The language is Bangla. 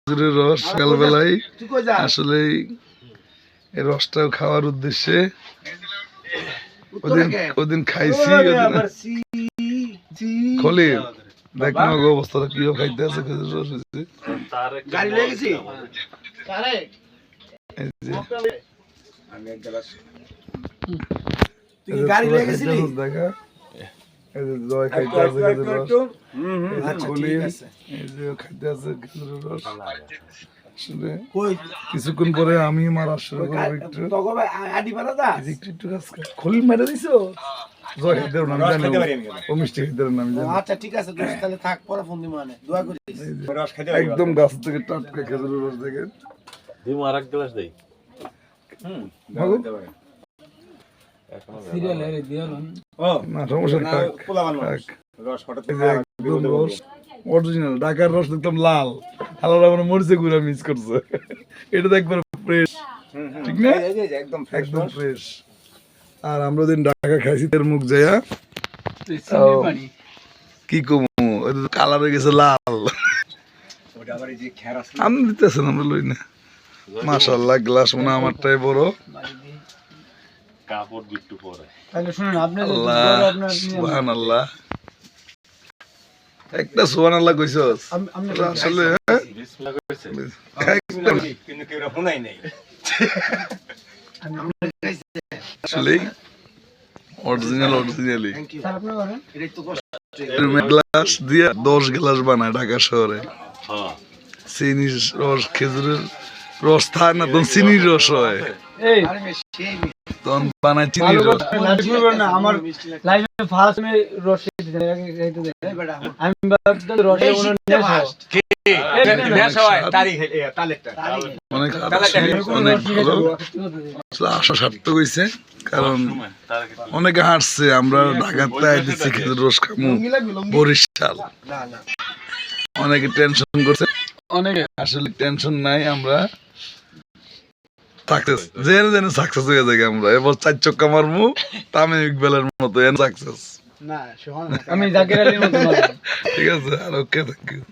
খেজুরের রস সকালবেলায় আসলে এই রসটাও খাওয়ার উদ্দেশ্যে ওদিন খাইছি। খলিল দেখ না অবস্থাটা কি খাইতে আছে খেজুর রস হয়েছে। দেখা জয় খাইতে আছে খেজুর রস, খাইতে আছে খেজুরের রস। কিছুক্ষণ পরে আমি মারা শুরু করবো একটু একটু খলিল মেরে দিছো। জয় খাইতে নাম জানি ও মিষ্টি খাইতে নাম জানি। আচ্ছা ঠিক আছে তাহলে থাক পরে ফোন দিই মানে দোয়া করি। একদম গাছ থেকে টাটকা খেজুরের রস দেখেন। দিমু আরেক গ্লাস দেই। সিরিয়াল এর দিওন না সমস্যা থাক রস একদম রস অরিজিনাল ঢাকার রস একদম লাল হালার আমার মরিচে গুঁড়া মিক্স করছে। এটা দেখবার ফ্রেশ, ঠিক না? একদম ফ্রেশ। আর আমরা দিন ঢাকা খাইছি তার মুখ যাইয়া কি কমু কালার হয়ে গেছে লাল। আমি দিতেছেন আমরা লই না। মাশাআল্লাহ গ্লাস মনে আমারটাই বড়। কাপড় একটু পরে তাহলে শুনুন আপনি সুবহানাল্লাহ একটা সুবহানাল্লাহ কইছস আসলে বিসমিল্লাহ কইছে কিন্তু কেউ শুনাই নাই আসলে অরিজিনালি গ্লাস দিয়ে 10 গ্লাস বানায় ঢাকা শহরে। হ্যাঁ চিনির রস খেজুরের রস থাকে না তখন চিনির রস হয়, তখন বানায় চিনির রস। আমার লাইফে ফার্স্ট আমি রস খেতে আমি ভাবতাম রসে কোনো নেশা হয় অনেক আশা সার্থক হয়েছে, কারণ অনেকে হাঁটছে আমরা ঢাকাতে আইতেছি খেজুর রস খামু বরিশাল। অনেকে টেনশন করছে, অনেকে আসলে টেনশন নাই। আমরা সাকসেস জেনে সাকসেস হয়ে যাই আমরা। এবার 4 চক্কা মারমু তামিম ইকবালের মতো সাকসেস। আমি জাকির আলীর মতো। ঠিক আছে আর ওকে থ্যাংক ইউ।